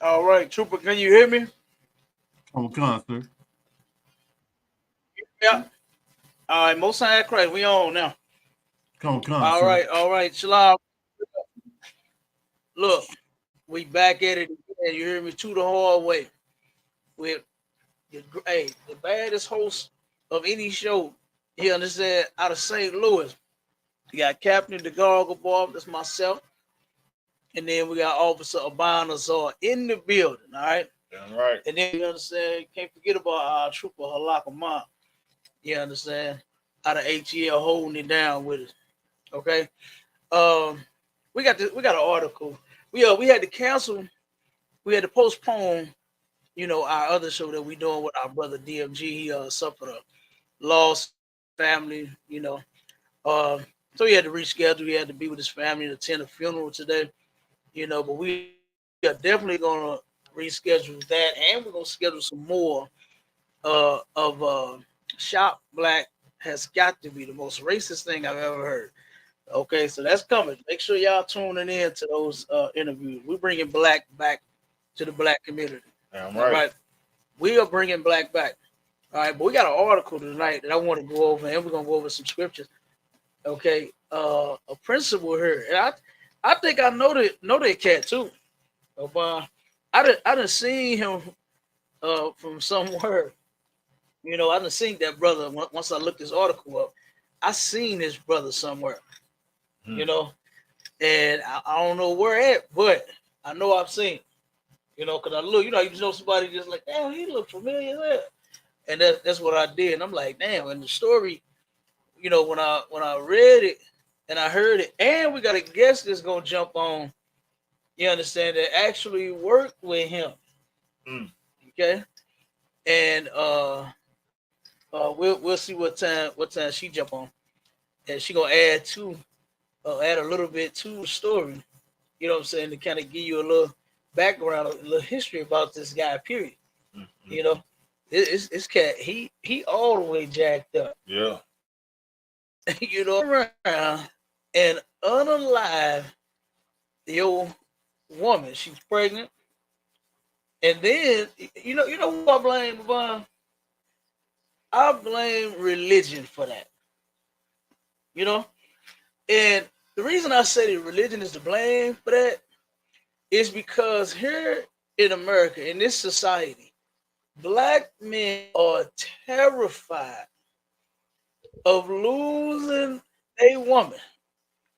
All right, Trooper, can you hear me? I'm concert. Yeah. All right, Most High Christ, we on now. Come concert. All right, Shalom. Look, we back at it again. You hear me? To the hard way. With the baddest host of any show. You understand? Out of St. Louis. We got Captain the Gargle Bob, that's myself. And then we got Officer Abanazar in the building, all right? Damn right. And then you understand, can't forget about our trooper Halakama. You understand? Out of ATL holding it down with us. Okay. Um, we got an article. We had to cancel, we had to postpone, our other show that we doing with our brother DMG. He suffered a loss in his family. Uh, so he had to reschedule. He had to be with his family to attend a funeral today. But we are definitely gonna reschedule that, and we're gonna schedule some more of Shop Black has got to be the most racist thing I've ever heard. Okay, so that's coming. Make sure y'all tuning in to those interviews. We're bringing black back to the black community. Damn All right. right, we are bringing black back. All right, but we got an article tonight that I want to go over, and we're gonna go over some scriptures. Okay, a principle here, and I think I know that cat too. I done seen him from somewhere. I done seen that brother once I looked this article up. I seen this brother somewhere. Hmm. You know, and I don't know where at, but I know I've seen him. Because I look, you just know somebody just like, damn, he look familiar there. And that's what I did. And I'm like, damn, and the story, when I read it and I heard it, and we got a guest that's gonna jump on, you understand, that actually worked with him. Hmm. Okay. And we'll see what time she jump on. And she gonna add a little bit to the story, you know what I'm saying, to kind of give you a little background, a little history about this guy, period. Hmm. You know, it's cat. He all the way jacked up. Yeah. Around and unalive the old woman. She's pregnant, and then who I blame, Yvonne? I blame religion for that. You know, and the reason I say that religion is to blame for that is because here in America, in this society, black men are terrified of losing a woman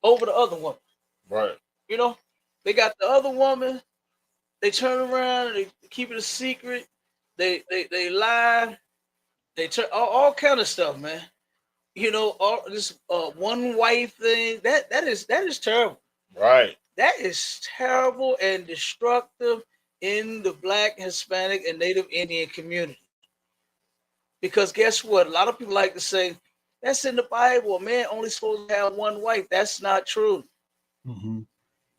over the other woman. Right. You know, they got the other woman. They turn around and they keep it a secret. They lie. They turn all kind of stuff, man. All this one wife thing. That is terrible. Right. That is terrible and destructive in the Black, Hispanic, and Native Indian community. Because guess what? A lot of people like to say that's in the Bible. A man only supposed to have one wife. That's not true. Mm-hmm.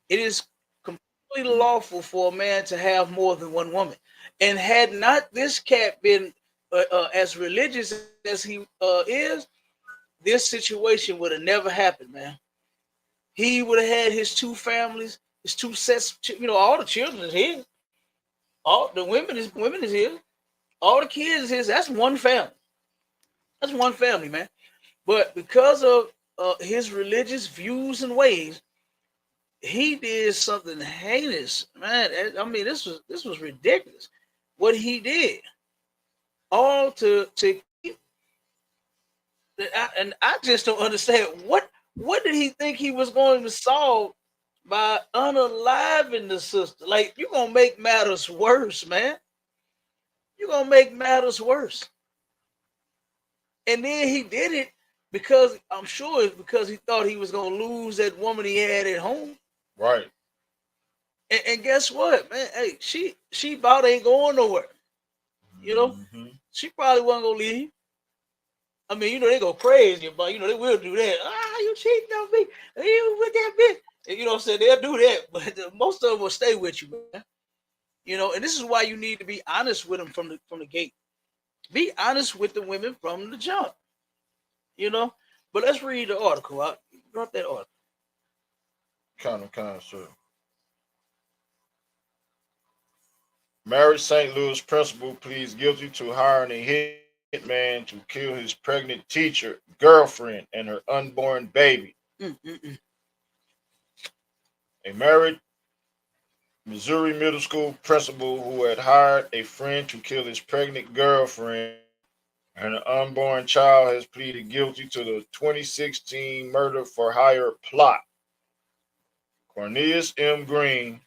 It is completely lawful for a man to have more than one woman. And had not this cat been as religious as he is, this situation would have never happened, man. He would have had his two families, his two sets. All the children is his. All the women is his. All the kids is his. That's one family. That's one family, man. But because of his religious views and ways, he did something heinous, man. I mean, this was ridiculous. What he did, all to keep, and I just don't understand what did he think he was going to solve by unaliving the sister? Like, you're gonna make matters worse, man. You're gonna make matters worse. And then he did it because I'm sure it's because he thought he was gonna lose that woman he had at home. Right. And guess what, man? Hey, she about ain't going nowhere. You know, Hmm. she probably wasn't gonna leave. I mean, they go crazy, but they will do that. Ah, you cheating on me? You with that bitch? And you know what I'm saying? They'll do that, but most of them will stay with you, man. And this is why you need to be honest with them from the gate. Be honest with the women from the jump. You know. But let's read the article. I brought that article. Kind of sure. Married St. Louis principal pleads guilty to hiring a hitman to kill his pregnant teacher girlfriend and her unborn baby. A married Missouri middle school principal who had hired a friend to kill his pregnant girlfriend and an unborn child has pleaded guilty to the 2016 murder for hire plot. Cornelius M. Green,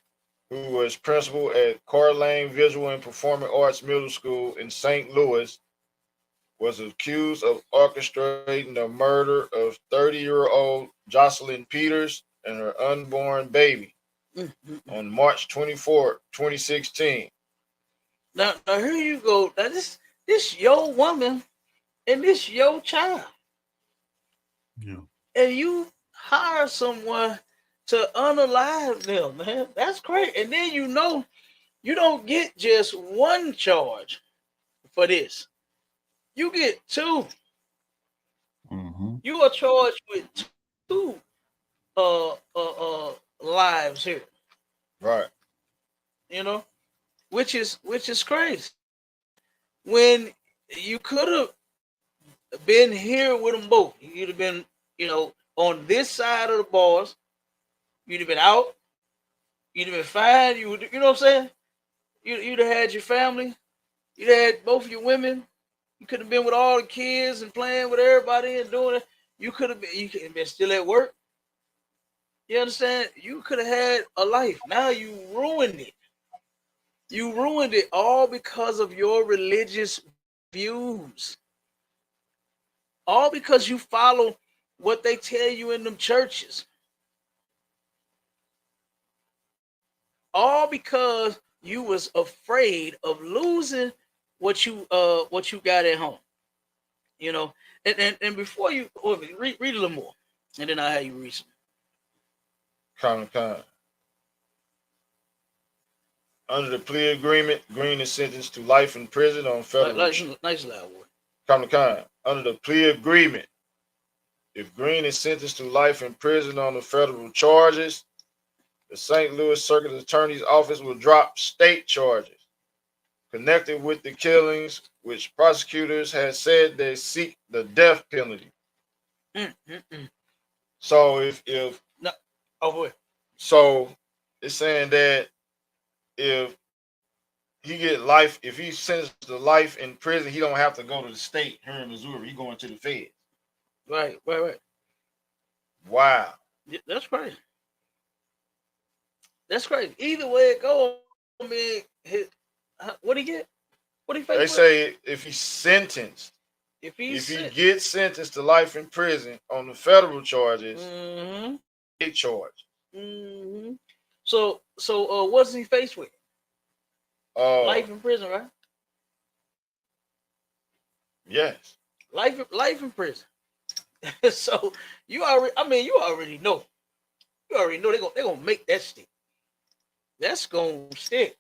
who was principal at Carr Lane Visual and Performing Arts Middle School in St. Louis, was accused of orchestrating the murder of 30-year-old Jocelyn Peters and her unborn baby on March 24, 2016. Now here you go. Now this your woman and this your child. Yeah. And you hire someone to unalive them, man. That's great. And then you don't get just one charge for this. You get two. You are charged with two lives here. Right. You know, which is crazy. When you could have been here with them both. You'd have been, on this side of the bars. You'd have been out. You'd have been fine. You know what I'm saying? You'd have had your family. You'd have had both of your women. You could have been with all the kids and playing with everybody and doing it. You could have been still at work. You understand? You could have had a life. Now you ruined it. You ruined it all because of your religious views. All because you follow what they tell you in them churches. All because you was afraid of losing what you got at home. And before you read a little more, and then I'll have you read some. Kind. Under the plea agreement, Green is sentenced to life in prison on federal. Nice loud word. Under the plea agreement, if Green is sentenced to life in prison on the federal charges, the St. Louis Circuit Attorney's Office will drop state charges connected with the killings, which prosecutors had said they seek the death penalty. So if no, over. So it's saying that if he get life, if he's sentenced to life in prison, he don't have to go to the state here in Missouri. He going to the feds. Right. Wow. Yeah, that's crazy. That's crazy. Either way it goes, I mean, what he get? What he face? They say if he's sentenced, if he gets sentenced to life in prison on the federal charges, state charge. So what's he faced with? Life in prison, right? Yes. Life in prison. So you already know. You already know they're gonna make that stick. That's gonna stick.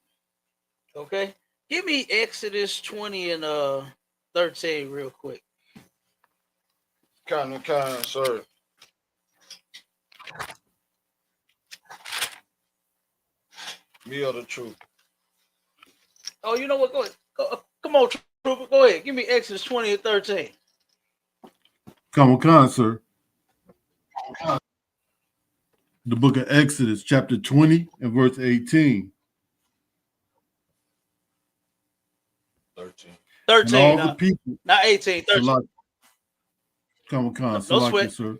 Okay. Give me Exodus 20 and 13 real quick. Kind, sir. Me or the truth. Oh, you know what? Go ahead. Come on, Trooper. Go ahead. Give me Exodus 20 and 13. Come on, sir. The book of Exodus, chapter 20 and verse 18. 13. And all the people. Not 18, 13. Come on, no sweat. Sir.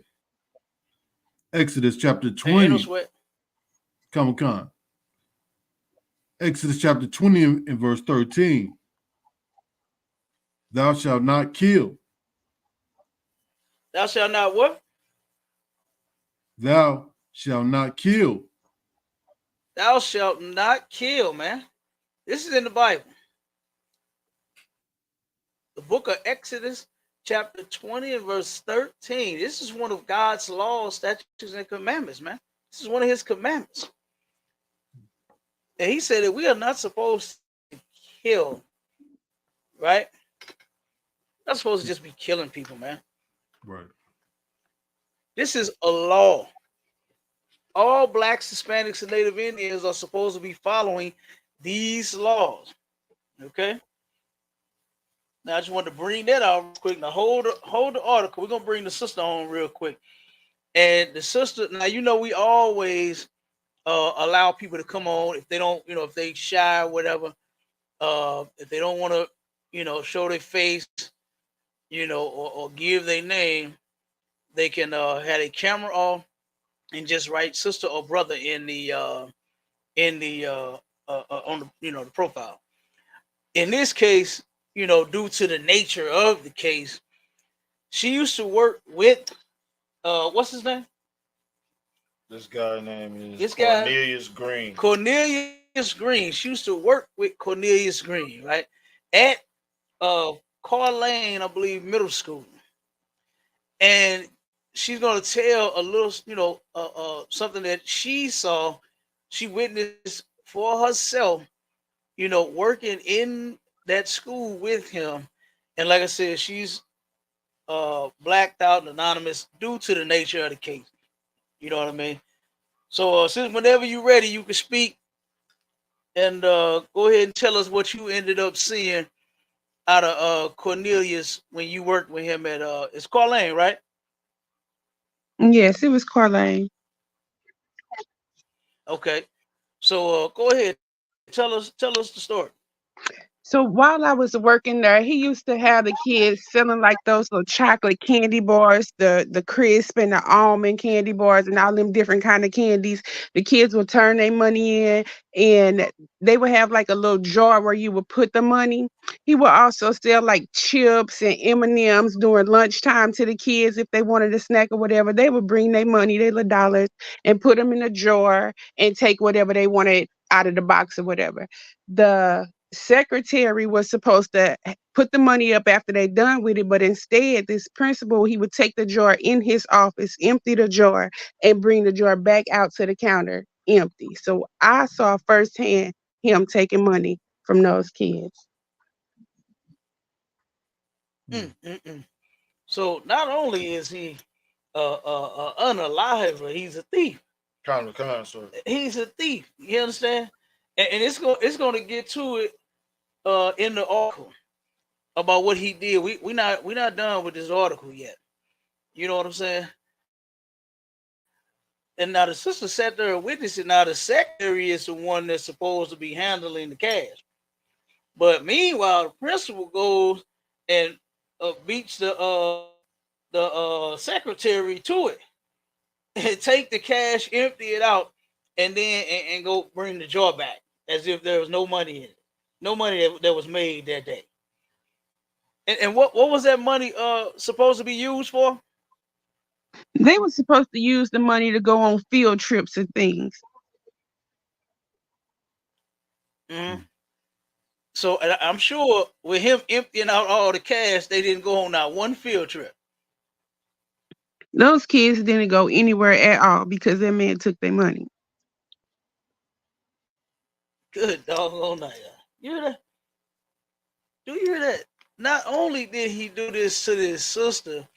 Exodus chapter 20. Ain't no sweat. Come on. Exodus chapter 20 and verse 13. Thou shalt not kill. Thou shalt not what? Thou shalt not kill. Thou shalt not kill, man. This is in the Bible. The book of Exodus, chapter 20 and verse 13. This is one of God's laws, statutes, and commandments, man. This is one of his commandments. And he said that we are not supposed to kill, right? Not supposed to just be killing people, man. Right. This is a law. All blacks, Hispanics, and Native Indians are supposed to be following these laws. Okay. Now I just want to bring that out real quick. Now hold the article. We're gonna bring the sister on real quick. And the sister, now we always allow people to come on if they don't, if they shy or whatever. If they don't want to, show their face, or give their name, they can have a camera off and just write sister or brother in the on the the profile. In this case, due to the nature of the case, she used to work with what's his name? This guy name is This guy Cornelius Green. Cornelius Green. She used to work with Cornelius Green, right? At Carr Lane, I believe, middle school. And she's gonna tell a little, something that she saw, she witnessed for herself, working in that school with him. And like I said, she's blacked out and anonymous due to the nature of the case. You know what I mean? So since whenever you're ready, you can speak and go ahead and tell us what you ended up seeing out of Cornelius when you worked with him at it's Carr Lane, right? Yes, it was Carlane. Okay. So go ahead. Tell us the story. So while I was working there, he used to have the kids selling like those little chocolate candy bars, the crisp and the almond candy bars and all them different kind of candies. The kids would turn their money in and they would have like a little jar where you would put the money. He would also sell like chips and M&Ms during lunchtime to the kids if they wanted a snack or whatever. They would bring their money, their little dollars, and put them in a jar and take whatever they wanted out of the box or whatever. The secretary was supposed to put the money up after they done with it, but instead this principal, he would take the jar in his office, empty the jar, and bring the jar back out to the counter empty. So I saw firsthand him taking money from those kids. Mm. So not only is he unalive, he's a thief. Kind of, sir. He's a thief. You understand? And it's going to get to it in the article about what he did. We not done with this article yet. You know what I'm saying? And now the sister sat there and witnessed it. Now the secretary is the one that's supposed to be handling the cash. But meanwhile, the principal goes and beats the secretary to it and take the cash, empty it out, and then and go bring the jar back as if there was no money in it, no money that was made that day. And what was that money supposed to be used for? They were supposed to use the money to go on field trips and things. Mm-hmm. So I'm sure with him emptying out all the cash, they didn't go on not one field trip. Those kids didn't go anywhere at all because that man took their money. Good doggone night. You hear that? Do you hear that? Not only did he do this to his sister,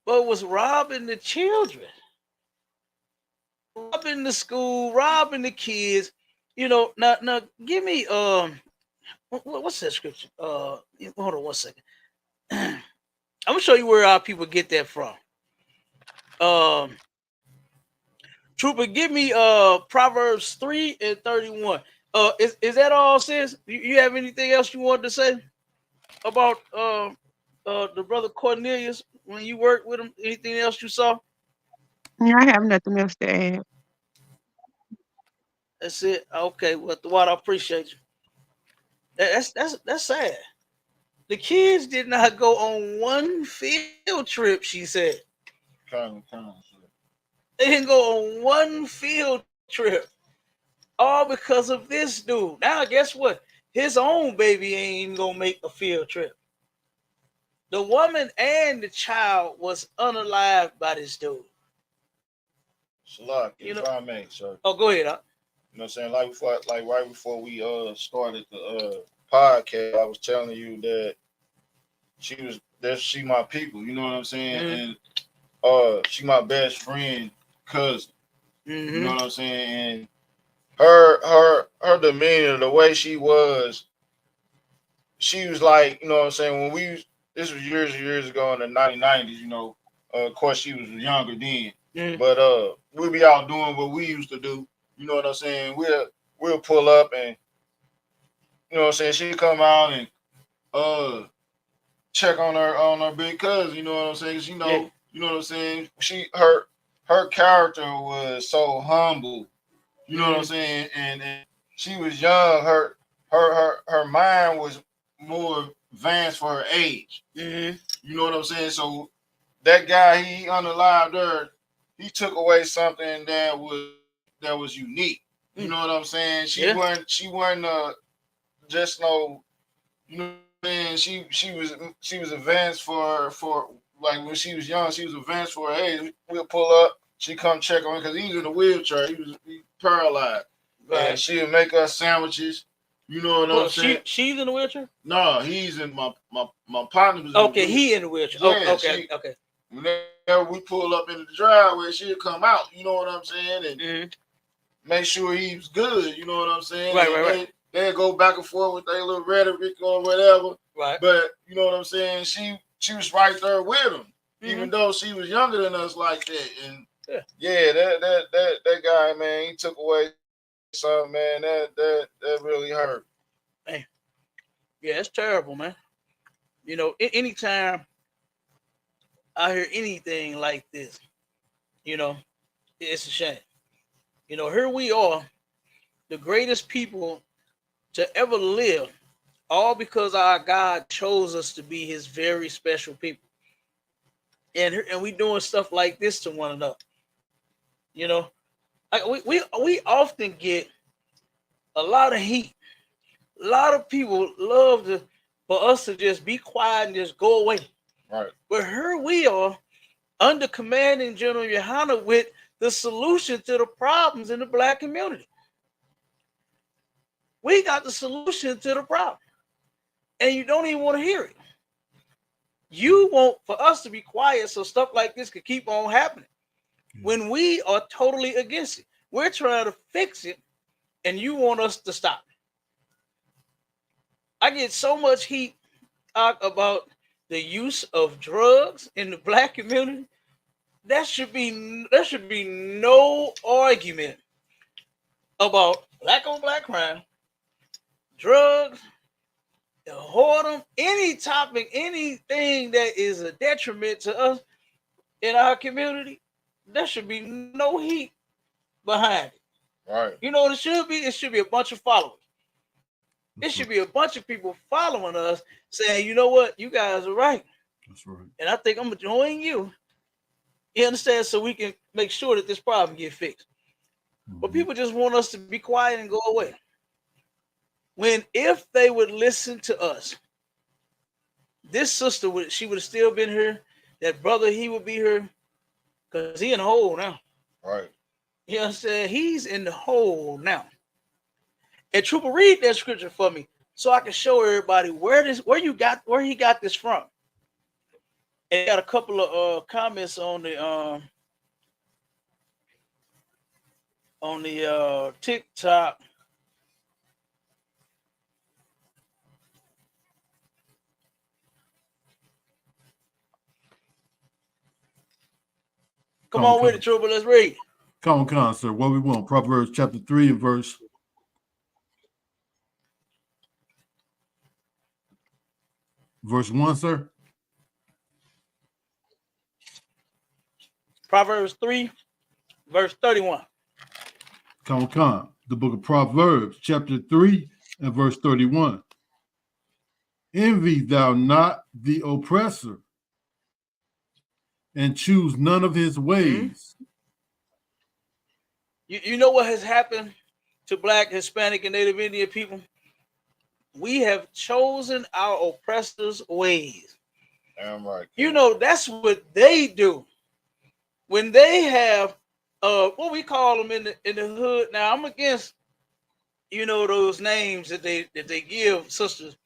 but was robbing the children, robbing the school, robbing the kids. Now give me what's that scripture? Hold on one second. I'm gonna show you where our people get that from. Um, Trooper, give me Proverbs 3:31. Is that all, sis? You have anything else you wanted to say about the brother Cornelius when you worked with him? Anything else you saw? I have nothing else to add. That's it. Okay, well, I appreciate you. That's sad. The kids did not go on one field trip. She said Kind of, sir. they didn't go on one field trip, all because of this dude. Now, guess what? His own baby ain't even gonna make a field trip. The woman and the child was unalived by this dude. Salak, if I may, sir. Oh, go ahead. You know what I'm saying? Like right before we started the podcast, I was telling you that she my people, you know what I'm saying? And she my best friend cousin. Mm-hmm. You know what I'm saying? And her demeanor, the way she was like, you know what I'm saying, when this was years and years ago in the 1990s, you know, of course she was younger then. But we'll be out doing what we used to do. You know what I'm saying? We'll pull up and, you know what I'm saying, she'll come out and check on her big cousin, you know what I'm saying? 'Cause, you know what I'm saying? Her character was so humble. You know what I'm saying? And she was young. Her mind was more advanced for her age. You know what I'm saying? So that guy, he unalived her. He took away something that was unique. You know what I'm saying? She wasn't just no, you know what I'm saying? She was advanced for like when she was young, she was advanced for her age. We'll pull up, she come check on him because he was in a wheelchair. He was paralyzed. Right. And she'll make us sandwiches. You know what I'm saying? She's in the wheelchair? No, he's in my partner was okay, he in the wheelchair. Yeah, okay. Whenever we pull up in the driveway, she'll come out, you know what I'm saying? And make sure he's good, you know what I'm saying? Right. They'll go back and forth with their little rhetoric or whatever. Right. But you know what I'm saying? She was right there with him, even though she was younger than us like that. And that guy, man, he took away something, man. That really hurt. Hey. Yeah, it's terrible, man. You know, anytime I hear anything like this, you know, it's a shame. You know, here we are, the greatest people to ever live, all because our God chose us to be his very special people. And we doing stuff like this to one another. You know, like we often get a lot of heat. A lot of people love for us to just be quiet and just go away. Right. But here we are under commanding General YAHANNA with the solution to the problems in the black community. We got the solution to the problem. And you don't even want to hear it. You want for us to be quiet so stuff like this could keep on happening. When we are totally against it. We're trying to fix it, and you want us to stop. I get so much heat about the use of drugs in the black community. There should be no argument about black on black crime, drugs, whoredom, any topic, anything that is a detriment to us in our community. There should be no heat behind it. Right. You know what it should be? It should be a bunch of followers. It should be a bunch of people following us saying, you know what, you guys are right. That's right. And I think I'm going to join you. You understand? So we can make sure that this problem get fixed. But people just want us to be quiet and go away. When if they would listen to us, this sister would have still been here. That brother, he would be here because he in the hole now. Right. You know what I'm saying? He's in the hole now. And Trooper, read that scripture for me so I can show everybody where he got this from. And got a couple of comments on the TikTok. Come on with it, Trooper. Let's read. Come on, sir. What we want? Proverbs chapter 3 and verse 1, sir. Proverbs 3, verse 31. Come on. The book of Proverbs, chapter 3 and verse 31. Envy thou not the oppressor, and choose none of his ways. You know what has happened to Black, Hispanic, and Native Indian people? We have chosen our oppressors' ways. Damn right. You know, that's what they do. When they have what we call them in the hood. Now I'm against, you know, those names that they give sisters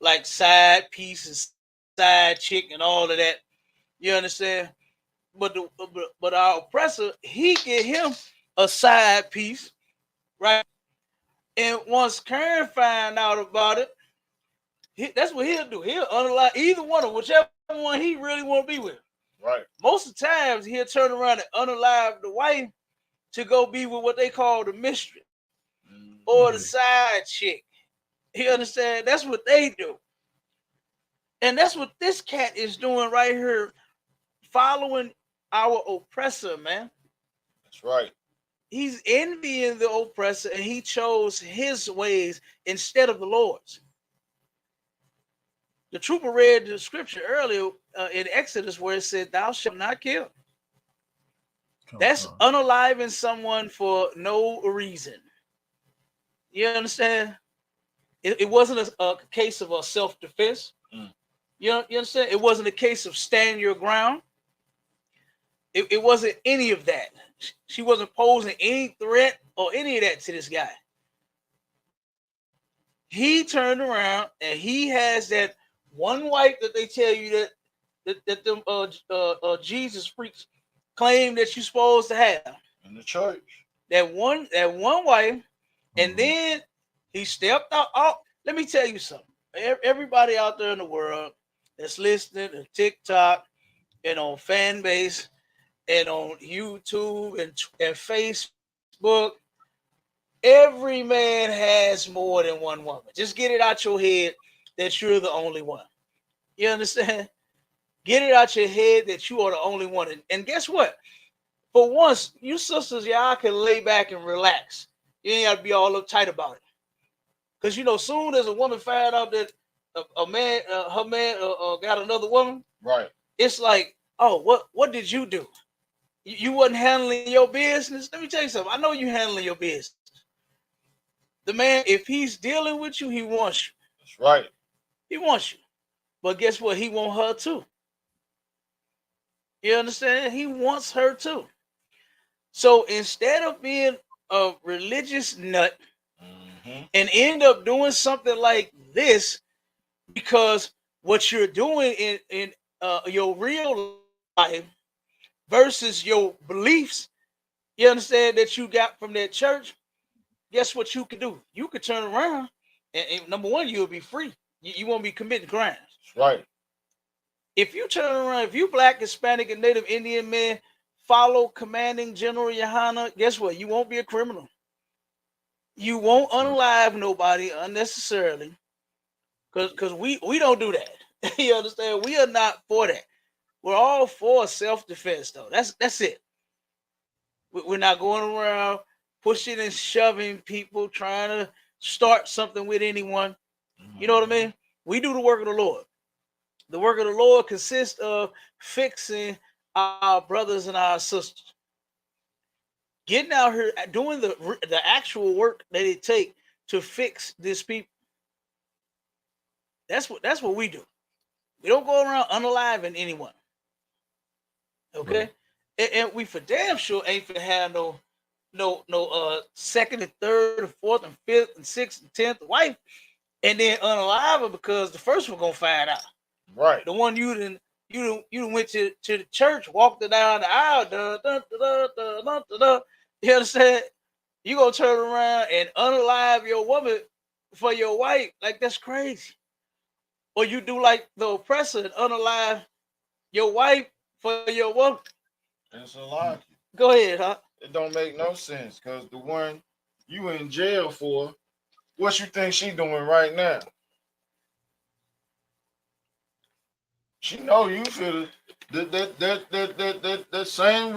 like side piece and side chick and all of that. You understand? But our oppressor, he get him a side piece, right? And once Karen find out about it, that's what he'll do. He'll unalive either one of whichever one he really want to be with. Right. Most of the times he'll turn around and unalive the wife to go be with what they call the mistress or the side chick. You understand? That's what they do. And that's what this cat is doing right here, following our oppressor, man. That's right. He's envying the oppressor, and he chose his ways instead of the Lord's. The trooper read the scripture earlier in Exodus where it said, "Thou shalt not kill." That's unaliving someone for no reason. You understand? It wasn't a case of a self-defense. You understand? It wasn't a case of stand your ground. It wasn't any of that. She wasn't posing any threat or any of that to this guy. He turned around and he has that one wife that they tell you that them Jesus freaks claim that you're supposed to have in the church. That one wife, and then he stepped out. Oh, let me tell you something. Everybody out there in the world that's listening to TikTok and on fan base and on YouTube and Facebook, every man has more than one woman. Just get it out your head that you're the only one. You understand? Get it out your head that you are the only one. And guess what? For once, you sisters, y'all can lay back and relax. You ain't got to be all uptight about it. Because, soon as a woman find out that her man got another woman, right? It's like, oh, what did you do? You wasn't handling your business? Let me tell you something. I know you handling your business. The man, if he's dealing with you, he wants you. That's right. He wants you. But guess what? He wants her too. You understand? He wants her too. So instead of being a religious nut and end up doing something like this, because what you're doing in your real life versus your beliefs, you understand, that you got from that church, guess what you can do? You could turn around and number one, you'll be free. You won't be committing crimes. That's right. If you turn around, if you Black, Hispanic, and Native Indian men follow commanding General YAHANNA, guess what? You won't be a criminal. You won't unalive nobody unnecessarily, because we don't do that. You understand? We are not for that. We're all for self-defense, though. That's it. We're not going around pushing and shoving people, trying to start something with anyone. You know what I mean? We do the work of the Lord. The work of the Lord consists of fixing our brothers and our sisters. Getting out here, doing the actual work that it takes to fix this people. That's what we do. We don't go around unaliving anyone. Okay? Right. And we for damn sure ain't finna have no second and third and fourth and fifth and sixth and 10th wife and then unalive her because the first one gonna find out. Right. The one you went to the church, walked down the aisle, you understand? You gonna turn around and unalive your woman for your wife? Like, that's crazy. Or you do like the oppressor and unalive your wife for your woman? It's a lot. Go ahead, huh? It don't make no sense, because the one you in jail for, what you think she doing right now? She know you feel that same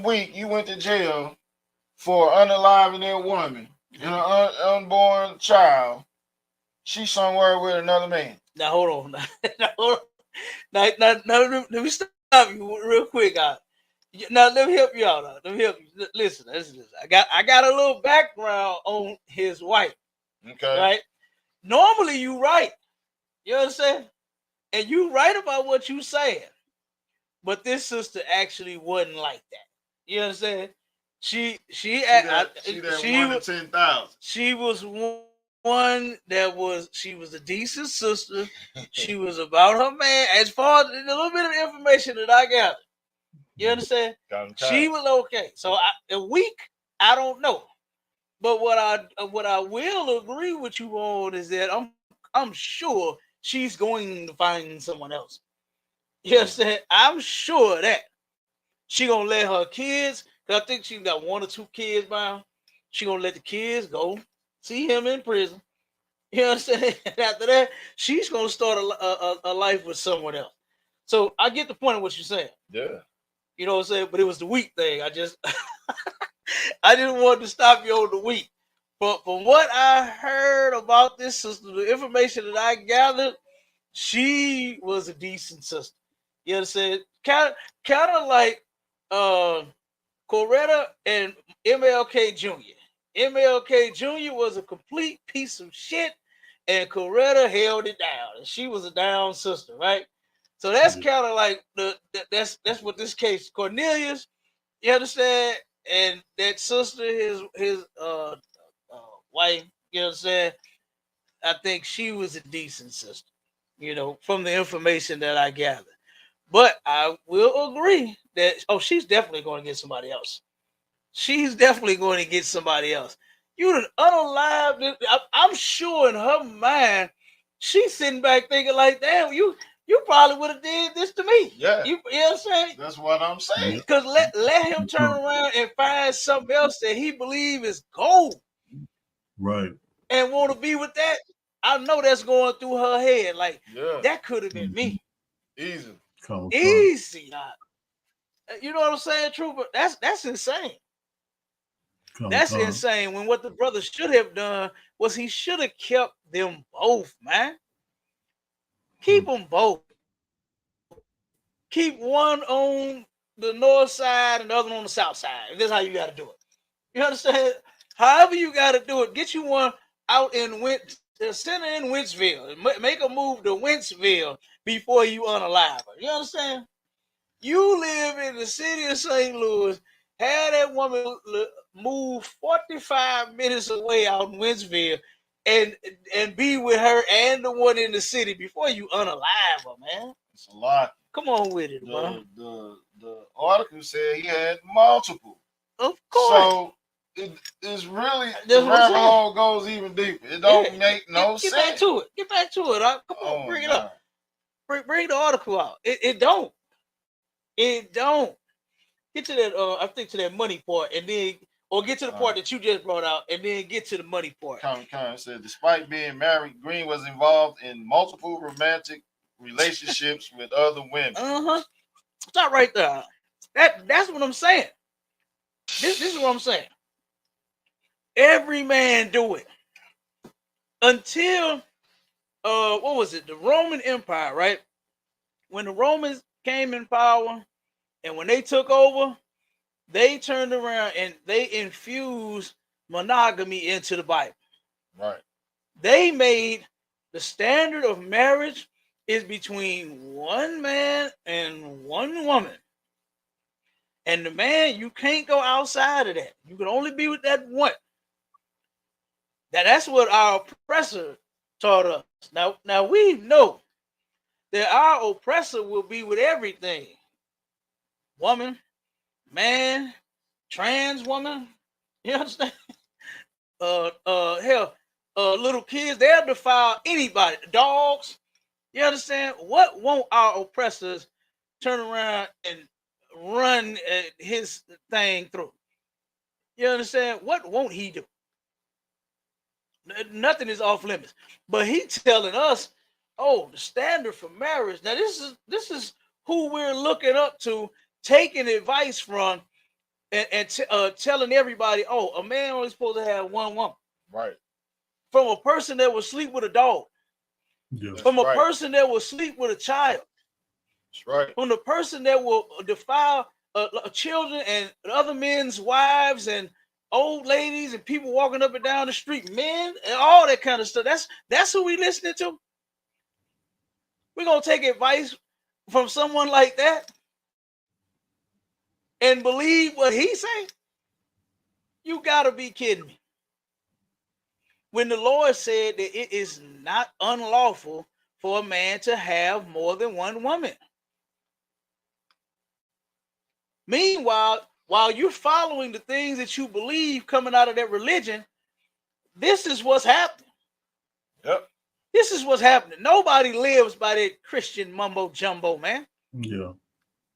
week you went to jail for unaliving that woman and an unborn child. She's somewhere with another man. Now hold on. Now, let me stop you real quick. Now let me help you out. Let me help you. Listen. I got a little background on his wife. Okay. Right. Normally you right. You understand? And you right about what you saying. But this sister actually wasn't like that. You understand? She was 10,000. She was one that she was a decent sister. She was about her man. As far as a little bit of information that I got, you understand? She was okay. So a week, I don't know. But what I will agree with you on is that I'm sure she's going to find someone else. You know what I'm saying? I'm sure that she gonna let her kids, because I think she got 1 or 2 kids by. She gonna let the kids go see him in prison. You know what I'm saying? And after that, she's gonna start a life with someone else. So I get the point of what you're saying. Yeah. You know what I'm saying? But it was the weak thing. I just I didn't want to stop you on the weak. But from what I heard about this sister, the information that I gathered, she was a decent sister. You know what I'm saying? Kind of like uh Coretta and MLK Jr. MLK Jr. was a complete piece of shit, and Coretta held it down, and she was a down sister, right? So that's kind of like that's what this case Cornelius, you understand, and that sister, his wife, you know what I'm saying. I think she was a decent sister, you know, from the information that I gathered. But I will agree that she's definitely going to get somebody else. She's definitely going to get somebody else. You done unalived. I'm sure in her mind, she's sitting back thinking like, "Damn, you probably would have did this to me." Yeah. You know what I'm saying? That's what I'm saying. Because let him turn around and find something else that he believes is gold, Right. and want to be with that. I know that's going through her head. Like, Yeah. that could have been me. Easy. Easy. You know what I'm saying, Trooper? That's insane. That's insane. When what the brother should have done was he should have kept them both, man. Keep them both. Keep one on the north side and the other on the south side. That's how you got to do it. You understand? However you got to do it, get you one out in send it in Wentzville. Make a move to Wentzville before you unalive her. You understand? You live in the city of St. Louis. Have that woman move 45 minutes away out in Wentzville and be with her and the one in the city before you unalive her, man. It's a lot. Come on with it, bro. The article said he had multiple. Of course. So it's really the rabbit hole goes even deeper. It don't make no sense. Get back to it. Get back to it. Come on, bring it up. Bring the article out. It don't. It don't. Get to that. I think to that money part, and then or get to the part that you just brought out, and then get to the money part. Con said, despite being married, Green was involved in multiple romantic relationships with other women. Stop right there. That's what I'm saying. This is what I'm saying. Every man do it until what was it? The Roman Empire, right? When the Romans came in power, and when they took over, they turned around and they infused monogamy into the Bible. Right. They made the standard of marriage is between one man and one woman. And the man, you can't go outside of that. You can only be with that one. That's what our oppressor taught us. Now we know that our oppressor will be with everything. Woman, man, trans woman, you understand? Hell, little kids, they'll defile anybody. Dogs, you understand? What won't our oppressors turn around and run his thing through? You understand? What won't he do? Nothing is off limits. But he telling us, oh, the standard for marriage. Now this is who we're looking up to, taking advice from, and telling everybody, oh, a man only supposed to have one woman. Right. From a person that will sleep with a dog. Yeah. From a person that will sleep with a child. That's right. From the person that will defile children and other men's wives and old ladies and people walking up and down the street, men and all that kind of stuff. That's who we listening to. We're gonna take advice from someone like that and believe what he say? You gotta be kidding me. When the Lord said that it is not unlawful for a man to have more than one woman. Meanwhile, while you're following the things that you believe coming out of that religion, this is what's happening. Yep. This is what's happening. Nobody lives by that Christian mumbo jumbo, man. Yeah.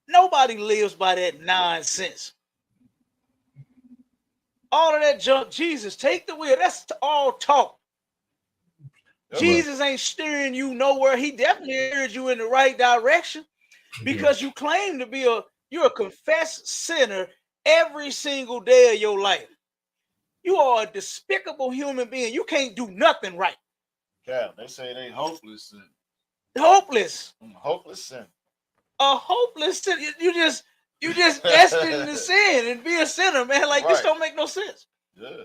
Nobody lives by that nonsense. All of that junk, Jesus, take the wheel. That's all talk. Yep. Jesus ain't steering you nowhere. He definitely steers you in the right direction because you claim to be you're a confessed sinner every single day of your life. You are a despicable human being. You can't do nothing right. Yeah, they say they hopeless sin. Hopeless. I'm a hopeless sin. A hopeless sinner. You just destined to sin and be a sinner, man. Like this don't make no sense. Yeah.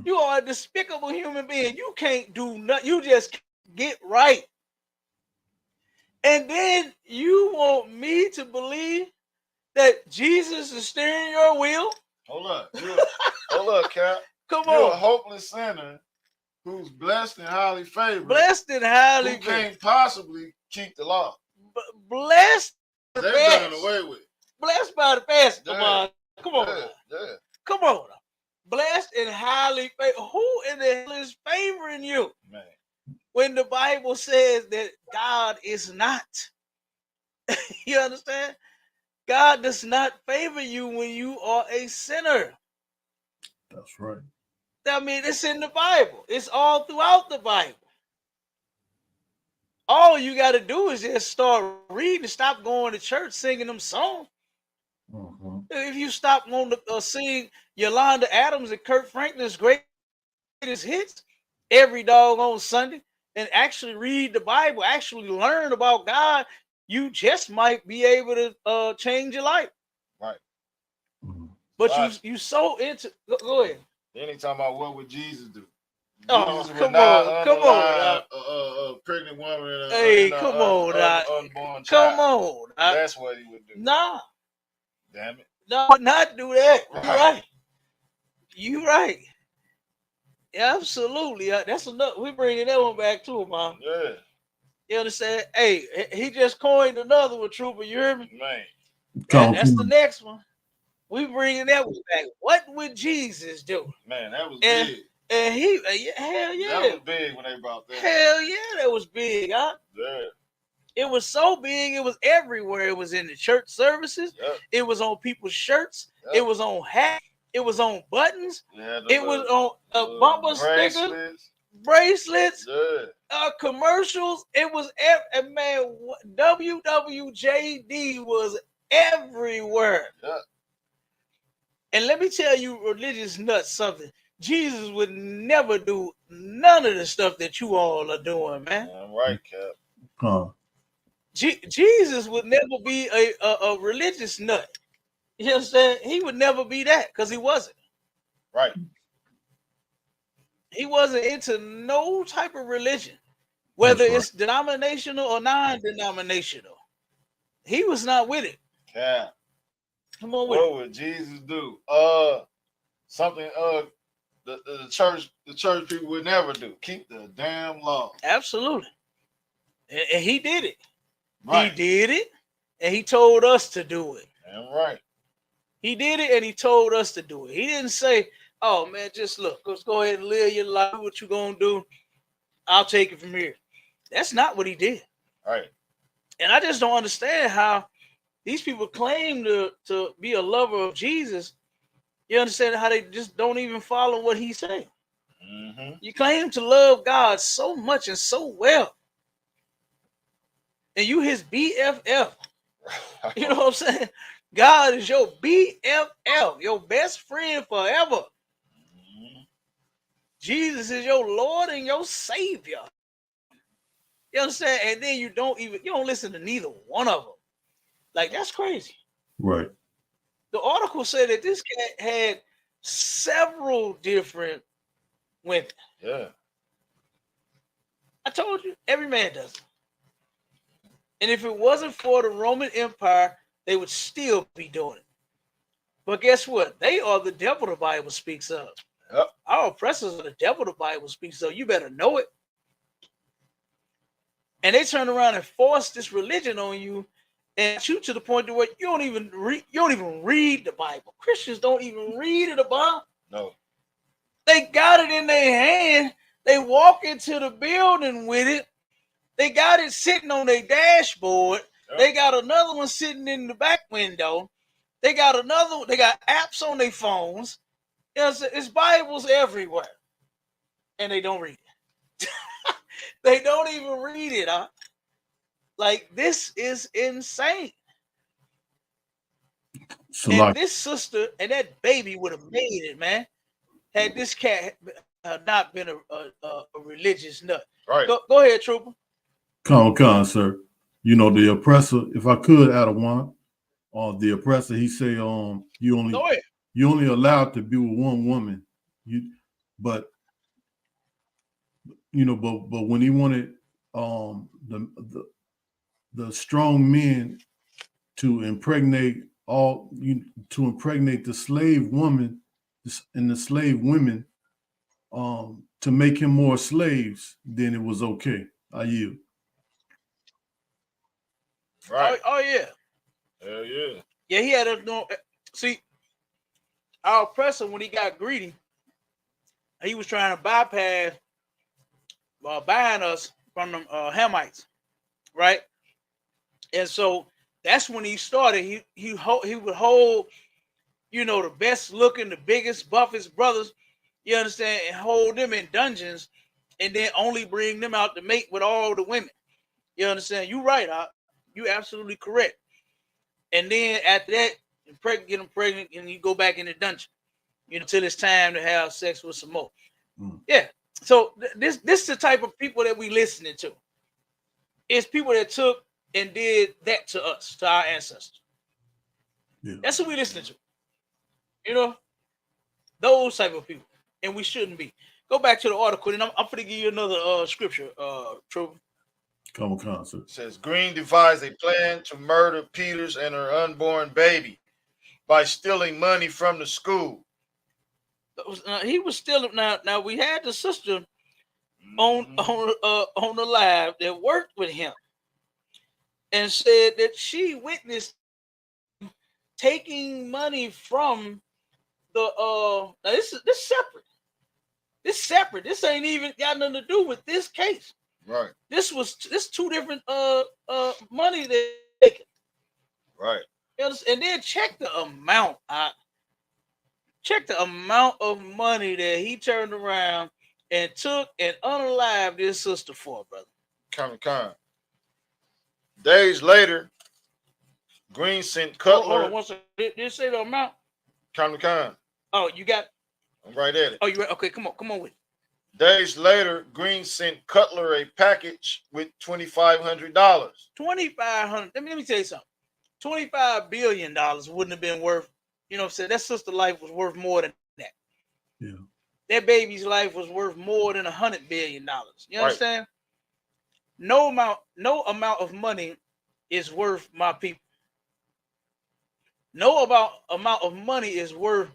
You are a despicable human being. You can't do nothing. You just get right. And then you want me to believe that Jesus is steering your wheel? Hold up. Hold up, Cap. Come You're a on. hopeless sinner who's blessed and highly favored. Blessed and highly who can't possibly keep the law. Blessed. They're done away with. Blessed by the best. Yeah. Come on. Come on. Yeah. Come on. Blessed and highly favored. Who in the hell is favoring you? Man. When the Bible says that God is not. You understand? God does not favor you when you are a sinner. That's right. I mean, it's in the Bible. It's all throughout the Bible. All you got to do is just start reading, stop going to church singing them songs. If you stop going to sing Yolanda Adams and Kurt Franklin's greatest hits every doggone Sunday and actually read the Bible, actually learn about God, you just might be able to change your life. Right. But you so into go ahead. Then he talking about what would Jesus do? Oh, Jesus come on. A pregnant woman. Hey, come on, unborn child. Come on. That's what he would do. Nah. Damn it. No, not do that. Right. You right. Absolutely. That's enough. We bringing that one back to him, Mom. Yeah. You understand? Hey, he just coined another one, Trooper. You hear me? Man. That's the next one. We bringing that one back. What would Jesus do? Man, that was big. And he, hell yeah. That was big when they brought that. Hell yeah, that was big, huh? Yeah. It was so big, it was everywhere. It was in the church services. Yep. It was on people's shirts. Yep. It was on hats. It was on buttons. It was on bumper stickers, bracelets, commercials. It was, man, WWJD was everywhere. Yep. And let me tell you, religious nuts, something. Jesus would never do none of the stuff that you all are doing, man. Right, Cap. Jesus would never be a religious nut. You understand? He would never be that because he wasn't. Right. He wasn't into no type of religion, whether it's denominational or non-denominational. He was not with it. Cap. Come on with What would Jesus do? Something the church people would never do. Keep the damn law. Absolutely. And he did it. Right. He did it, and he told us to do it. Damn right. He did it, and he told us to do it. He didn't say, oh, man, just look, let's go ahead and live your life. What you going to do? I'll take it from here. That's not what he did. Right. And I just don't understand how these people claim to be a lover of Jesus. You understand how they just don't even follow what he's saying. Mm-hmm. You claim to love God so much and so well. And you his BFF. You know what I'm saying? God is your BFF, your best friend forever. Mm-hmm. Jesus is your Lord and your Savior. You understand? And then you don't listen to neither one of them. Like, that's crazy. Right. The article said that this cat had several different women. Yeah. I told you, every man does it. And if it wasn't for the Roman Empire, they would still be doing it. But guess what? They are the devil the Bible speaks of. Yep. Our oppressors are the devil the Bible speaks of. You better know it. And they turn around and force this religion on you and shoot to the point to where you don't even read the Bible. Christians don't even read the Bible. No. They got it in their hand. They walk into the building with it. They got it sitting on their dashboard. Yep. They got another one sitting in the back window. They got apps on their phones. You know, it's Bibles everywhere. And they don't read it. They don't even read it, huh? Like, this is insane. And this sister and that baby would have made it, man, had this cat not been a religious nut. Right. Go ahead, Trooper. Come, sir. You know, the oppressor, if I could add a one, the oppressor, he say, you only allowed to be with one woman. But when he wanted the strong men to impregnate the slave woman and the slave women, to make him more slaves, then it was okay. I yield. Right. Oh yeah. Hell yeah. Yeah, he had a see. Our oppressor, when he got greedy, he was trying to bypass buying us from the Hamites, right? And so that's when he started. He would hold, the best looking, the biggest, buffest brothers, you understand, and hold them in dungeons, and then only bring them out to mate with all the women. You understand? You right, you absolutely correct. And then after that, get them pregnant, and you go back in the dungeon, till it's time to have sex with some more. Yeah. So this is the type of people that we listening to. It's people that took and did that to us, to our ancestors. Yeah. That's who we listening to. Those type of people, and we shouldn't be. Go back to the article, and I'm going to give you another scripture, True. Come on, sir. It says Green devised a plan to murder Peters and her unborn baby by stealing money from the school. He was stealing. Now we had the sister on the live that worked with him, and said that she witnessed taking money from the now this separate. This separate. This ain't even got nothing to do with this case. Right. This two different money they taken. Right. And then check the amount. Check the amount of money that he turned around and took and unalived his sister for, brother. Con. Days later, Green sent Cutler. Hold on, one second. Did it say the amount? Con. Oh, you got. I'm right at it. Oh, you right? Okay, come on with it. Days later, Green sent Cutler a package with $2,500. $2,500. Let me tell you something. $25 billion wouldn't have been worth. You know what I'm saying? That sister's life was worth more than that. Yeah. That baby's life was worth more than $100 billion. You understand? No amount of money is worth my people. No amount of money is worth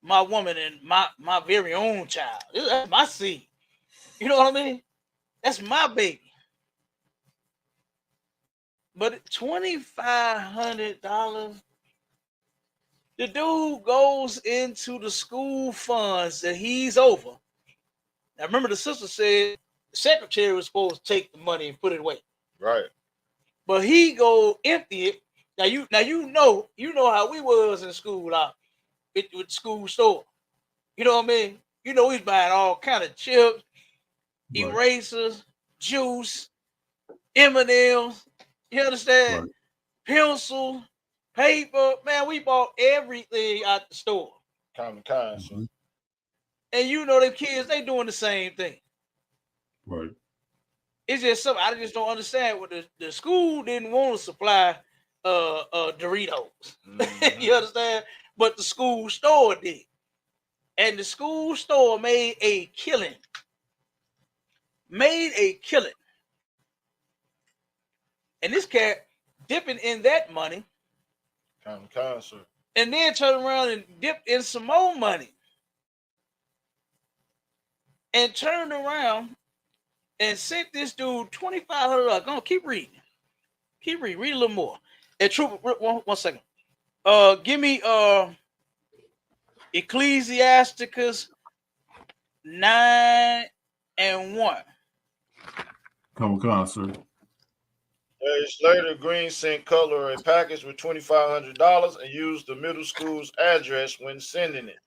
my woman and my very own child. That's my seed. You know what I mean? That's my baby. But $2,500, the dude goes into the school funds that he's over. Now remember, the sister said the secretary was supposed to take the money and put it away. Right. But he go empty it. Now you know how we was in school with school store. You know what I mean? He's buying all kind of chips, erasers, juice, M&Ms. You understand? Right. Pencil, paper. Man, we bought everything out the store. Con. Mm-hmm. And them kids, they doing the same thing. Right. It's just something I just don't understand. What the school didn't want to supply Doritos. Mm-hmm. You understand? But the school store did. And the school store made a killing. And this cat dipping in that money. Con, sir. And then turn around and dip in some more money. And turned around and sent this dude $2,500. Go on, keep reading. Read a little more. And Trooper, one second. Give me Ecclesiasticus 9:1. Come, sir. Days later, Green sent Cutler a package with $2,500 and used the middle school's address when sending it.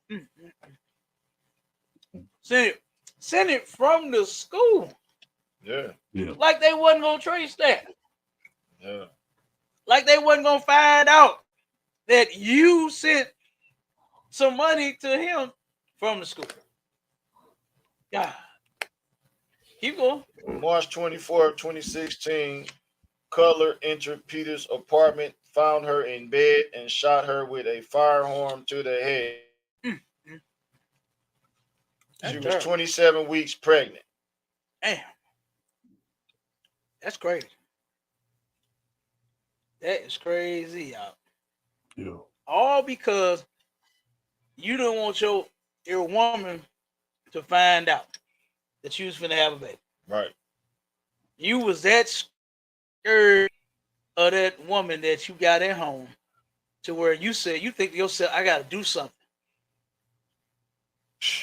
Send it from the school. Yeah. Like they wasn't gonna trace that. Yeah. Like they wasn't gonna find out that you sent some money to him from the school. God. Keep going. March 24, 2016, Cutler entered Peter's apartment, found her in bed, and shot her with a firearm to the head. She was 27 weeks pregnant. Damn. That's crazy. That is crazy, y'all. Yeah. All because you don't want your woman to find out that you was finna have a baby. Right. You was that scared of that woman that you got at home to where you said, you think to yourself, I gotta do something.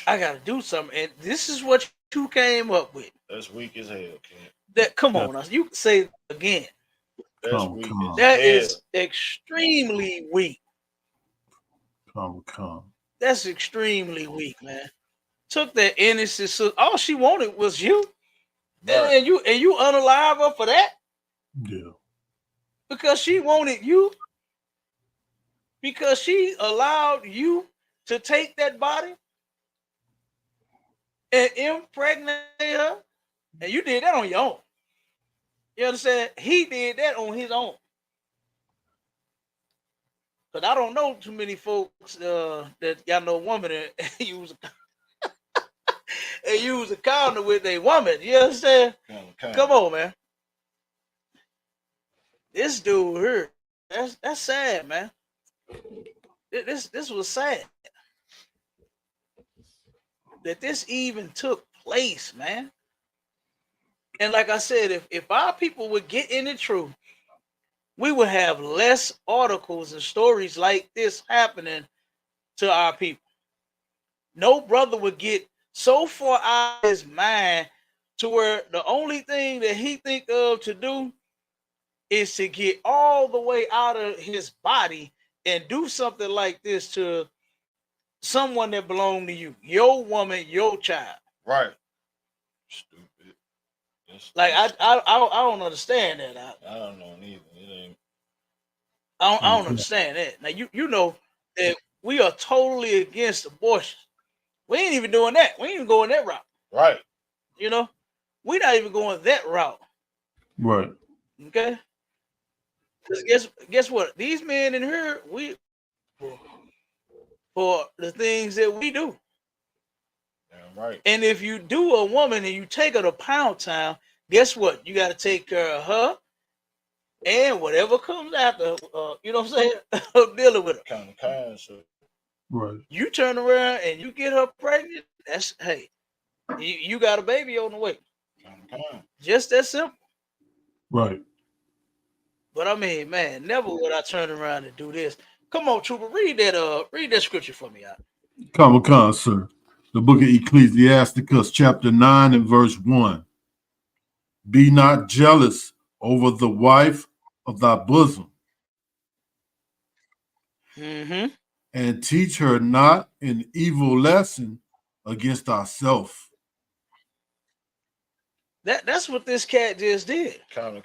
I gotta do something. And this is what you came up with. That's weak as hell, kid. That come on now. You can say it again. That's weak as hell. That is extremely weak. That's extremely weak, man. Took that innocent sister. All she wanted was you. Right. And you unalive her for that? Yeah. Because she wanted you. Because she allowed you to take that body and impregnate her. And you did that on your own. You understand? He did that on his own. But I don't know too many folks that got no woman and use a condom with a woman. You understand? Come on, man. This dude here, that's sad, man. This was sad that this even took place, man. And like I said, if our people would get in the truth, we would have less articles and stories like this happening to our people. No brother would get so far out of his mind to where the only thing that he think of to do is to get all the way out of his body and do something like this to someone that belonged to you, your woman, your child. Right. Stupid. Like I don't understand that. I don't know neither. I don't understand that. Now you know that we are totally against abortion. We ain't even doing that. We ain't even going that route. Right. You know, we're not even going that route. Right. Okay. Because guess what? These men in here, we for the things that we do. Yeah, right. And if you do a woman and you take her to Pound Town, guess what? You got to take care of her and whatever comes after. You know what I'm saying? Dealing with her. Kind of. Right. You turn around and you get her pregnant. That's you got a baby on the way. Just that simple. Right. But I mean, man, never would I turn around and do this. Come on, Trooper, read that scripture for me out. Come, sir. The book of Ecclesiasticus, chapter 9 and verse 1. Be not jealous over the wife of thy bosom. Mm-hmm. And teach her not an evil lesson against thyself. That's what this cat just did. Kind.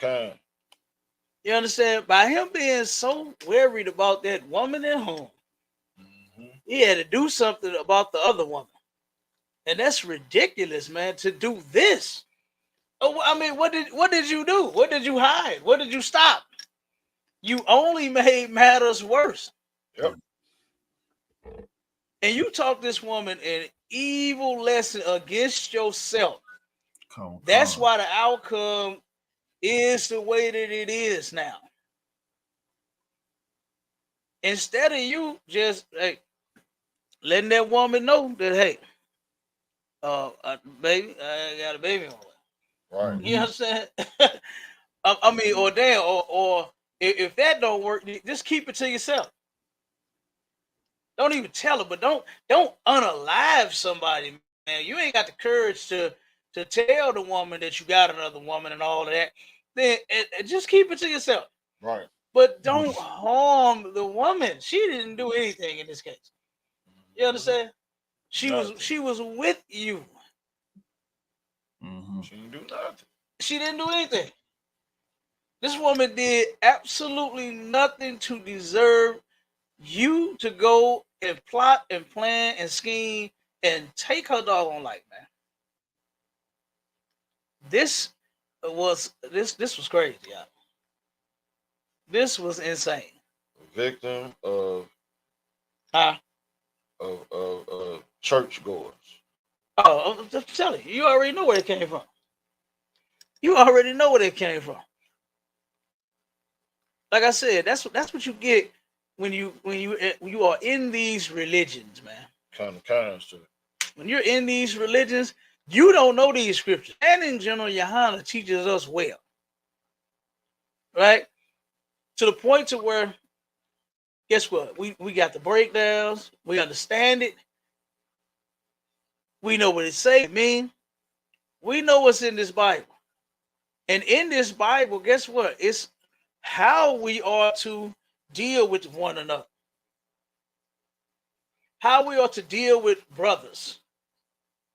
You understand? By him being so worried about that woman at home, he had to do something about the other woman. And that's ridiculous, man, to do this. Oh, I mean, what did you do? What did you hide? What did you stop? You only made matters worse. Yep. And you taught this woman an evil lesson against yourself. That's why the outcome is the way that it is now. Instead of you just letting that woman know that, hey, baby, I got a baby on the way. Right. You know what I'm saying? I mean, or damn, or If that don't work, just keep it to yourself. Don't even tell her, but don't unalive somebody, man. You ain't got the courage to tell the woman that you got another woman and all of that. Then just keep it to yourself. Right. But don't harm the woman. She didn't do anything in this case. You understand? She was with you. Mm-hmm. She didn't do nothing. She didn't do anything. This woman did absolutely nothing to deserve you to go and plot and plan and scheme and take her doggone life, man. This was crazy, y'all. This was insane. Victim of churchgoers. Oh, I'm just telling you, you already know where it came from. You already know where it came from. Like I said, that's what you get when you are in these religions, man. Kind of to it. When you're in these religions, you don't know these scriptures. And in general, YAHANNA teaches us well. Right? To the point to where, guess what? We got the breakdowns. We understand it. We know what it say, mean. We know what's in this Bible. And in this Bible, guess what? It's how we are to deal with one another. How we are to deal with brothers.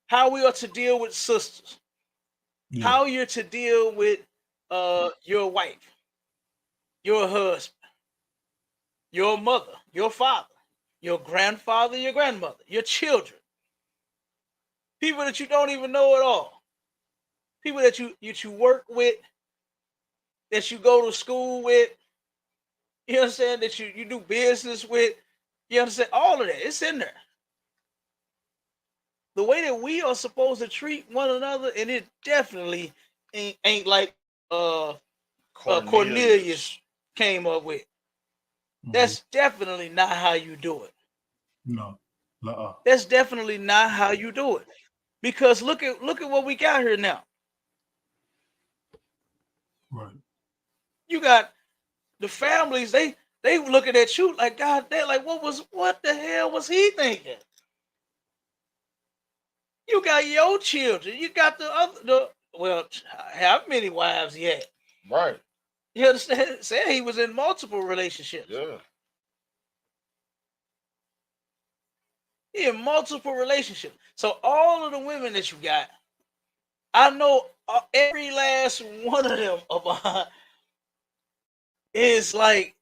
How we are to deal with sisters. Yeah. How you're to deal with your wife, your husband, your mother, your father, your grandfather, your grandmother, your children. People that you don't even know at all. People that you work with, that you go to school with, you understand, that you do business with, you understand, all of that, it's in there. The way that we are supposed to treat one another, and it definitely ain't like Cornelius came up with. Mm-hmm. That's definitely not how you do it. No. That's definitely not how you do it. Because look at what we got here now. Right. You got the families, they looking at you like, God, they're like, what the hell was he thinking? You got your children. You got how many wives he had? Right. You understand? Said he was in multiple relationships. Yeah. He in multiple relationships. So all of the women that you got, I know every last one of them is like,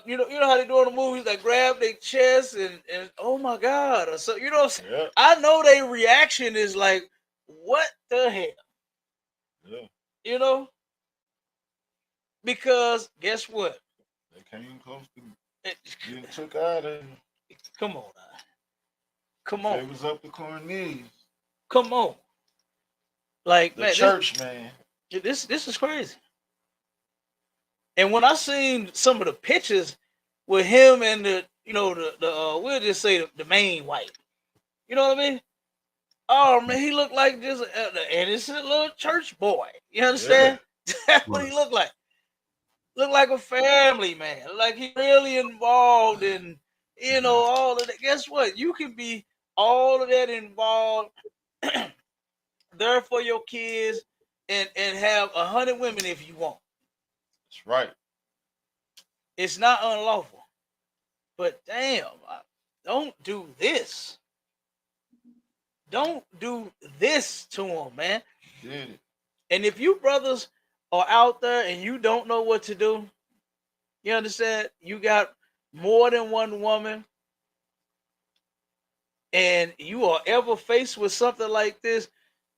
you know how they do in the movies, that grab their chest and oh my God, or so, you know what I'm saying? Yeah. I know their reaction is like, what the hell? Yeah. You know? Because guess what? They came close to getting took out of. Come on now. Come on. It was up to Cornelius. Come on. Like the church, man. This is crazy. And when I seen some of the pictures with him and the we'll just say the main wife, you know what I mean? Oh man, he looked like just an innocent little church boy. You understand? Yeah. That's what he looked like. Looked like a family man. Like he really involved in, all of that. Guess what? You can be all of that involved there for your kids and have 100 women if you want. That's right. It's not unlawful. But damn, don't do this. Don't do this to them, man. Yeah. And if you brothers are out there and you don't know what to do, you understand? You got more than one woman, and you are ever faced with something like this,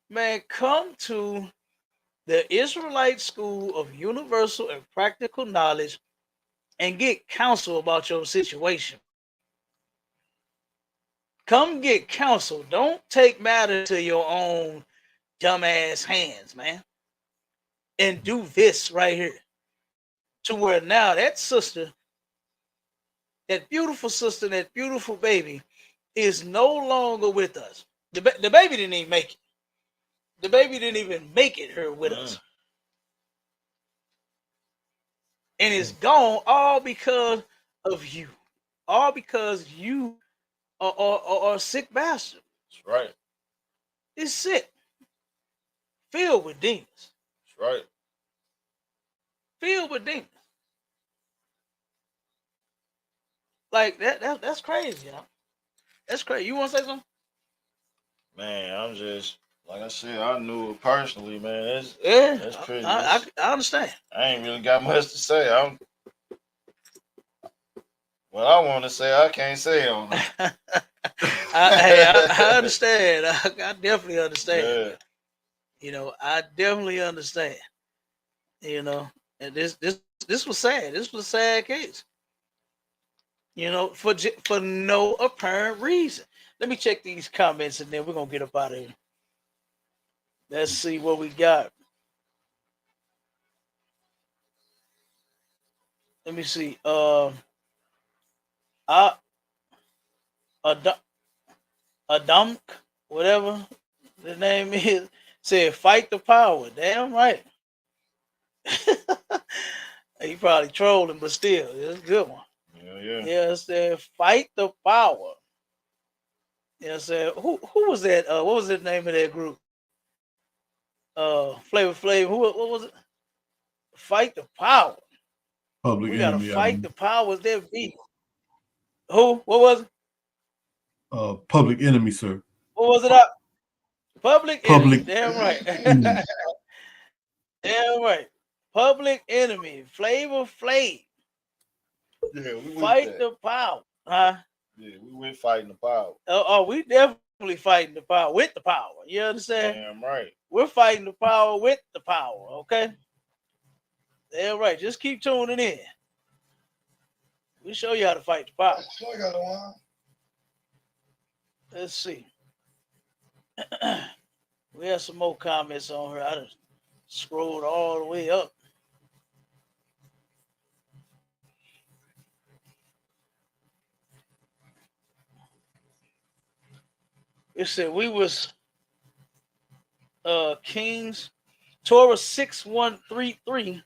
man, come to the Israelite School of Universal and Practical Knowledge and get counsel about your situation. Come get counsel. Don't take matters to your own dumbass hands, man. And do this right here. To where now that sister, that beautiful sister, that beautiful baby is no longer with us. The baby didn't even make it. The baby didn't even make it here with us. and it's gone all because of you, all because you are a sick bastard. That's right. It's sick, filled with demons. That's right. Filled with demons. Like that's crazy, y'all. That's crazy. You want to say something? Man, I'm just like I said, I knew it personally, man. That's crazy. I understand. I ain't really got much to say. What I want to say, I can't say on it. I understand. I definitely understand. Yeah. You know, I definitely understand. You know, and this was sad. This was a sad case. You know, for no apparent reason. Let me check these comments and then we're gonna get up out of here. Let's see what we got. Let me see. Adamk, whatever the name is, said fight the power. Damn right. He probably trolling, but still, it's a good one. Yeah. Yeah, it said fight the power. Yeah, it said who was that? What was the name of that group? Flavor Flav. What was it? Fight the power. Public We gotta Enemy. fight the powers that be. Who? What was it? Public Enemy, sir. What was it up? Public Enemy. Damn right. Damn right. Public Enemy. Flavor Flav. Yeah, we fight the power. Huh? Yeah, we went fighting the power. We definitely fighting the power with the power. You understand? Damn right. We're fighting the power with the power, okay? Damn right. Just keep tuning in. We show you how to fight the power. Let's see. We have some more comments on her. I just scrolled all the way up. It said we was Kings. Torah 6133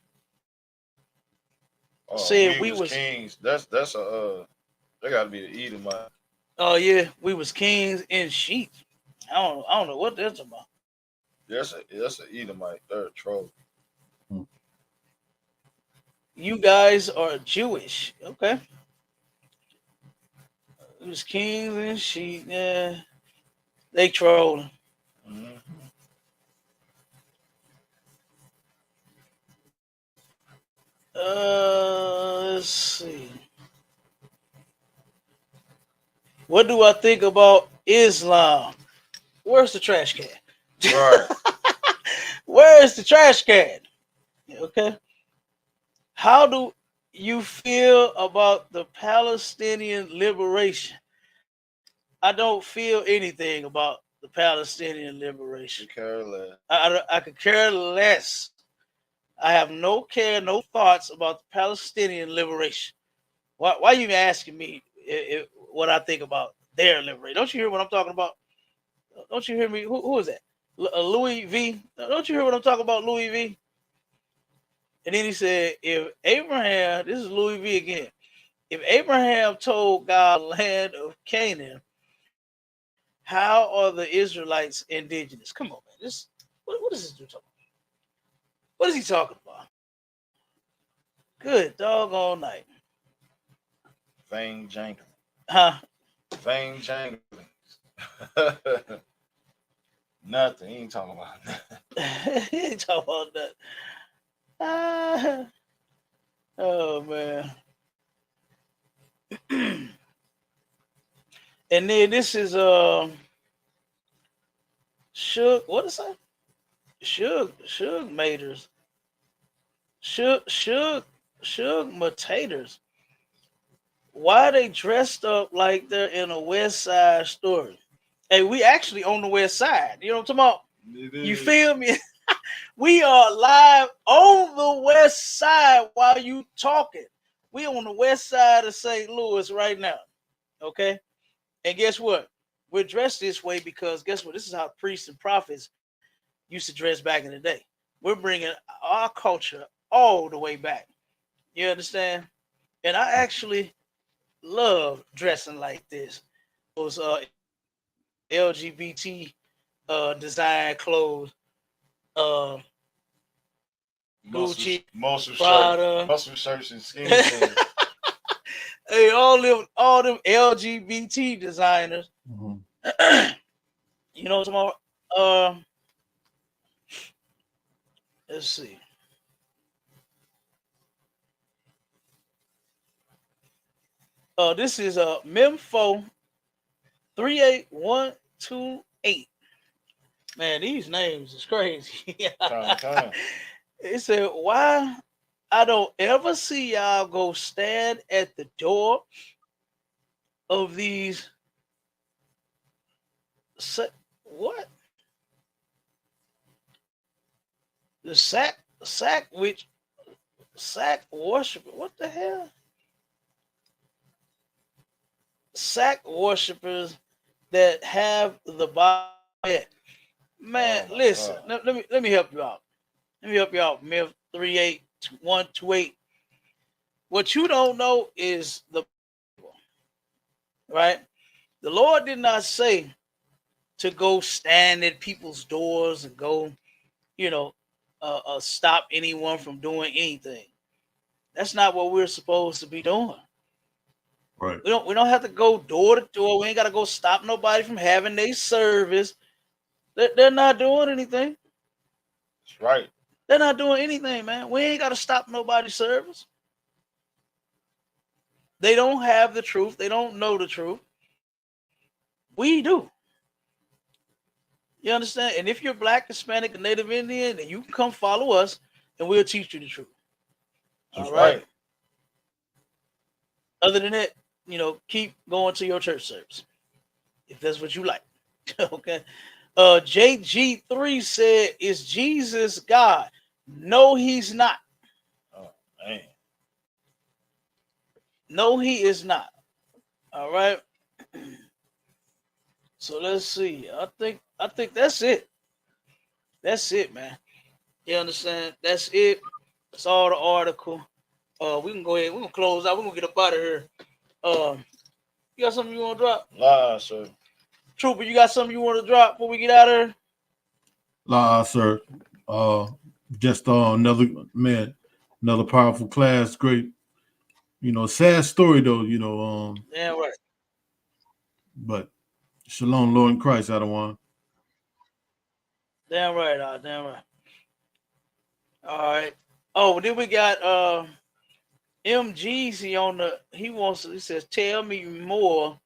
said we was kings. That's a that gotta be the Edomite. Oh yeah, we was kings in sheep. I don't know what that's about. That's a Edomite. They're a troll. You guys are Jewish, okay? It was kings and sheep. Yeah, they trolling. Mm-hmm. Let's see. What do I think about Islam? Where's the trash can? Right. Where is the trash can? Okay. How do you feel about the Palestinian liberation? I don't feel anything about the Palestinian liberation. Care less. I could care less. I have no care, no thoughts about the Palestinian liberation. Why are you even asking me what I think about their liberation? Don't you hear what I'm talking about? Don't you hear me? Who is that? Louis V. Don't you hear what I'm talking about, Louis V? And then he said, if Abraham, this is Louis V again, if Abraham told God land of Canaan, how are the Israelites indigenous? Come on, man. What is this dude talking about? What is he talking about? Good doggone night. Vang jangling. Huh? Vang jangling. Nothing. He ain't talking about that. He ain't talking about that. Oh man. And then this is Suge. What is that? Suge Maters. Suge Matators. Why they dressed up like they're in a West Side Story? Hey, we actually on the West Side. You know what I'm talking about? You feel me? We are live on the West Side while you talking. We on the West Side of St. Louis right now. Okay? And guess what? We're dressed this way because guess what? This is how priests and prophets used to dress back in the day. We're bringing our culture all the way back. You understand? And I actually love dressing like this. Those LGBT design clothes, uh, Gucci, Prada, muscle shirts and skinny jeans. hey, all them LGBT designers. Mm-hmm. You know what I'm talking about? Let's see. This is a Memfo 38128. Man, these names is crazy. It said, why I don't ever see y'all go stand at the door of these what? The sack worshiper. What the hell? Sack worshippers that have the Bible. Man, listen, let me help you out. Let me help you out. Myth 38128. What you don't know is the Bible, right? The Lord did not say to go stand at people's doors and go, you know, stop anyone from doing anything. That's not what we're supposed to be doing. Right. We don't have to go door to door. We ain't got to go stop nobody from having their service. They're not doing anything. That's right. They're not doing anything, man. We ain't got to stop nobody's service. They don't have the truth. They don't know the truth. We do. You understand? And if you're black, Hispanic, and Native Indian, then you can come follow us and we'll teach you the truth. That's all right. Other than that, keep going to your church service if that's what you like. Okay. JG3 said, is Jesus God? No, he's not. Oh, man. No, he is not. All right. So let's see. I think that's it. That's it, man. You understand? That's it. That's all the article. We can go ahead. We're gonna close out. We're gonna get up out of here. You got something you want to drop? Nah, sir. Trooper, you got something you want to drop before we get out of here? Nah, sir. Just another powerful class. Great. Sad story though. Damn right. But shalom, Lord in Christ, Adawan. Damn right. Damn right. All right. Oh, then we got MGZ on the. He says, tell me more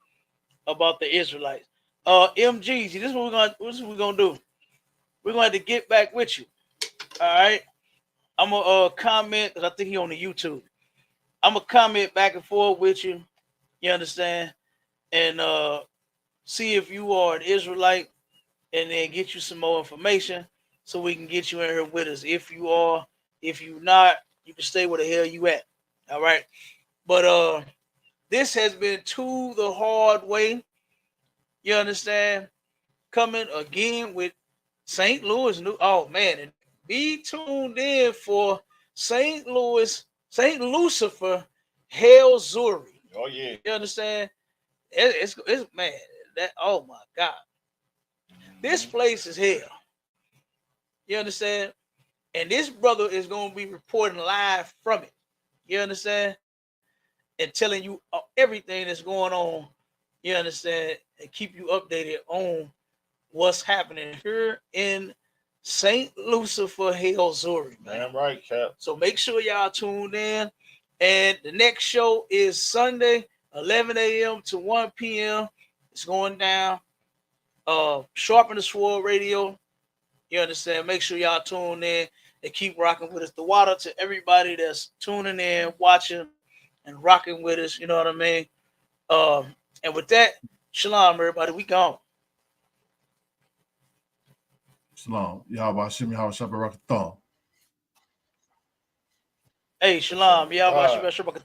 about the Israelites. MGZ, this is what we're gonna do. We're gonna have to get back with you. All right. I'm gonna comment because I think he on the YouTube. I'm gonna comment back and forth with you. You understand? And see if you are an Israelite, and then get you some more information so we can get you in here with us. If you are, if you not, you can stay where the hell you at. All right. But this has been To the Hard Way. You understand? Coming again with St. Louis new. Oh man, and be tuned in for St. Lucifer Hail Zuri. Oh yeah. You understand? It's man, that oh my God. This place is hell. You understand? And this brother is going to be reporting live from it. You understand? And telling you everything that's going on. You understand? And keep you updated on what's happening here in St. Lucifer Hail Zuri, man. Damn right, Cap. So make sure y'all tuned in. And the next show is Sunday, 11 a.m. to 1 p.m. It's going down. Sharpen the Sword Radio. You understand? Make sure y'all tune in and keep rocking with us. The water to everybody that's tuning in, watching, and rocking with us. You know what I mean? And with that, shalom, everybody. We gone. Shalom. Yahweh Hashem, Yahweh Shabbat. Hey, shalom. Yahweh Shabbat.